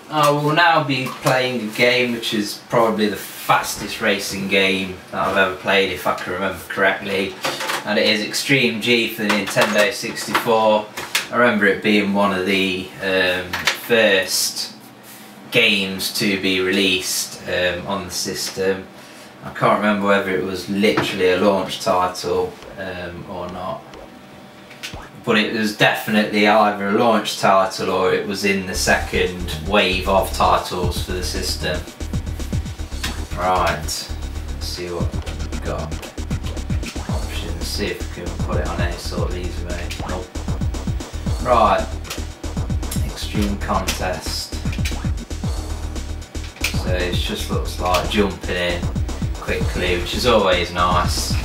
I will now be playing a game which is probably the fastest racing game that I've ever played, if I can remember correctly, and it is Extreme G for the Nintendo 64. I remember it being one of the first games to be released on the system. I can't remember whether it was literally a launch title or not. But it was definitely either a launch title or it was in the second wave of titles for the system. Right, let's see what we've got. Options, see if we can put it on any sort of easy way. Nope. Right, Extreme Contest. So it just looks like jumping in quickly, which is always nice.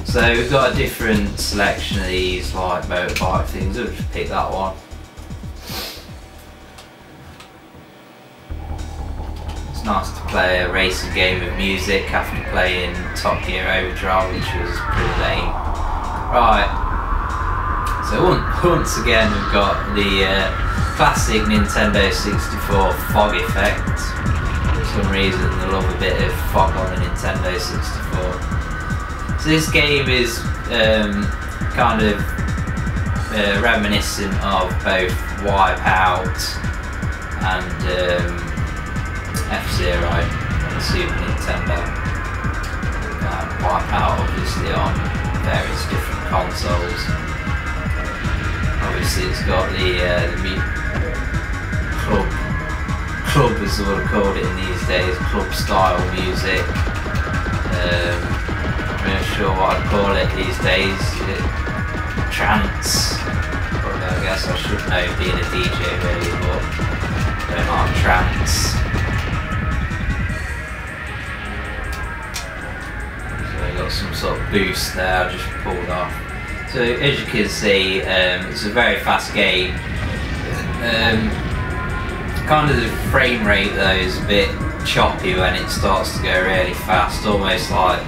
So we've got a different selection of these like motorbike things. I'll just pick that one. It's nice to play a racing game with music after playing Top Gear Overdrive, which was pretty lame. Right, so once again we've got the classic Nintendo 64 fog effect. For some reason they love a bit of fog on the Nintendo 64. So this game is kind of reminiscent of both Wipeout and F-Zero on the Super Nintendo. Wipeout obviously on various different consoles. Obviously it's got the club is what I called it in these days, club style music. I'm not sure what I'd call it these days. Trance. Probably, I guess I should know being a DJ really, but I don't like trance. So I got some sort of boost there, I just pulled off. So as you can see, it's a very fast game. Kind of the frame rate though is a bit choppy when it starts to go really fast, almost like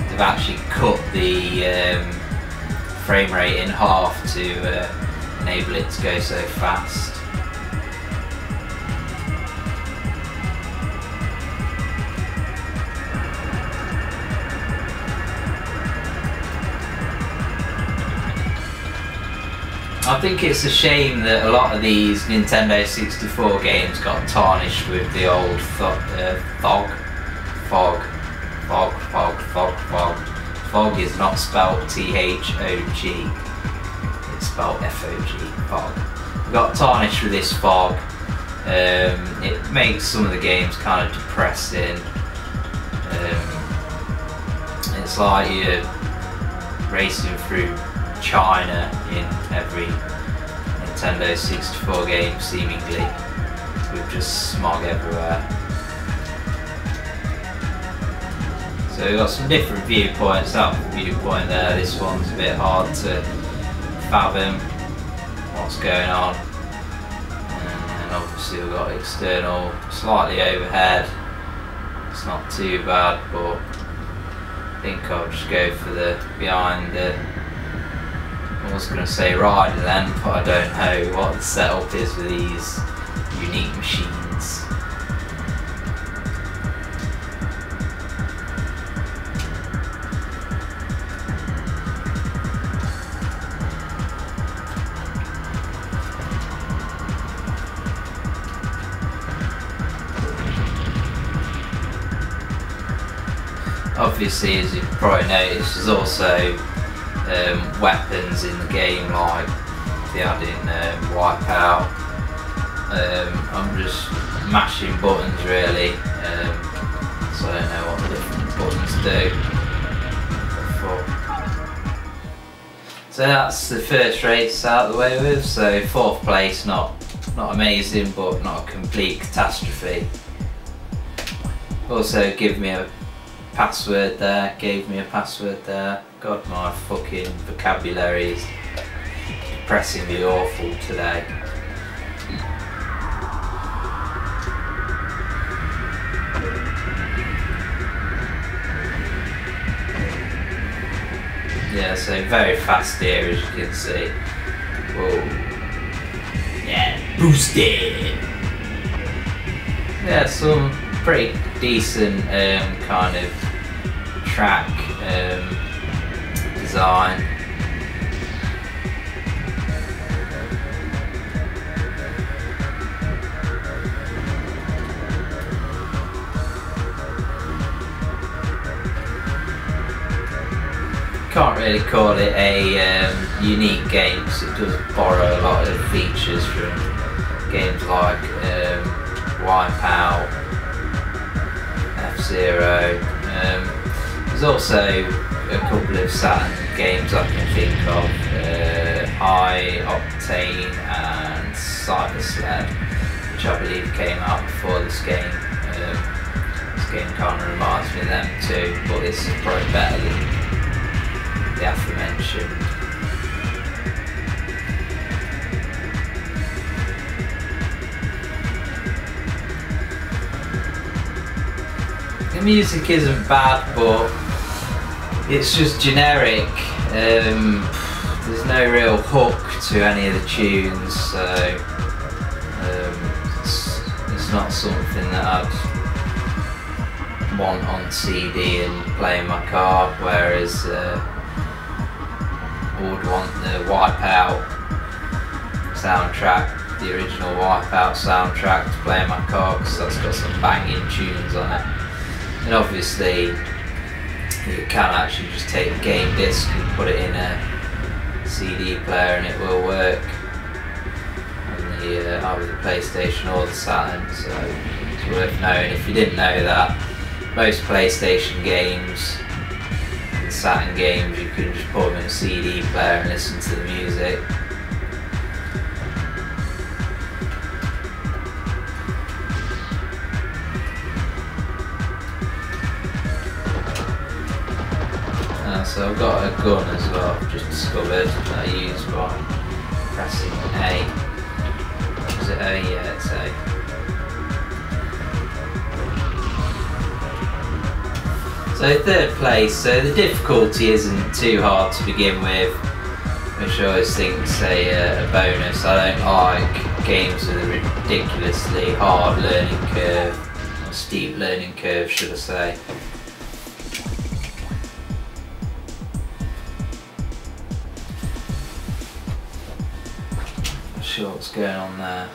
they've actually cut the frame rate in half to enable it to go so fast. I think it's a shame that a lot of these Nintendo 64 games got tarnished with the old fog. Fog is not spelled T-H-O-G, it's spelled F-O-G, fog. We got tarnished with this fog. It makes some of the games kind of depressing. It's like you're racing through China in every Nintendo 64 game seemingly, with just smog everywhere. So we've got some different viewpoints. That viewpoint there, this one's a bit hard to fathom what's going on. And obviously we've got external, slightly overhead. It's not too bad, but I think I'll just go for the behind the, I was going to say rider then, but I don't know what the setup is with these unique machines. Obviously, as you've probably noticed, there's also weapons in the game, like they had in Wipeout. I'm just mashing buttons really, so I don't know what the different buttons do. So that's the first race out of the way with. So 4th place, not amazing, but not a complete catastrophe. Also gave me a password there, God, my fucking vocabulary is depressingly awful today. Yeah, so very fast here as you can see. Whoa. Yeah, boosted! Yeah, some pretty decent kind of track design. Can't really call it a unique game because it does borrow a lot of features from games like Wipeout, F-Zero. There's also a couple of Saturn games I can think of, High Octane and Cyber Sled, which I believe came out before this game. This game kind of reminds me of them too, but this is probably better than the aforementioned. The music isn't bad, but it's just generic. There's no real hook to any of the tunes, so it's not something that I'd want on CD and play in my car, whereas I would want the Wipeout soundtrack, the original Wipeout soundtrack, to play in my car because that's got some banging tunes on it. And obviously you can actually just take a game disc and put it in a CD player and it will work on the either the PlayStation or the Saturn, so it's worth knowing. If you didn't know that, most PlayStation games and Saturn games you can just put them in a CD player and listen to the music. So I've got a gun as well, I've just discovered, that I use by pressing A. Is it A? Yeah, it's A. So third place, so the difficulty isn't too hard to begin with, which I always think is a bonus. I don't like games with a ridiculously hard learning curve, or steep learning curve should I say. Not sure what's going on there.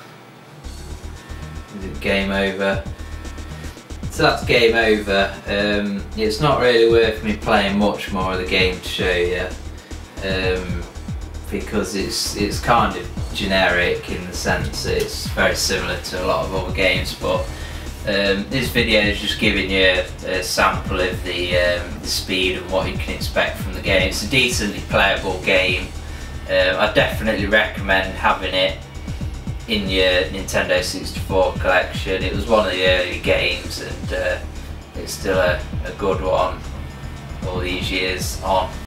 Is it game over? So that's game over. It's not really worth me playing much more of the game to show you, because it's kind of generic in the sense that it's very similar to a lot of other games, but this video is just giving you a sample of the speed and what you can expect from the game. It's a decently playable game. I definitely recommend having it in your Nintendo 64 collection. It was one of the early games and it's still a good one all these years on.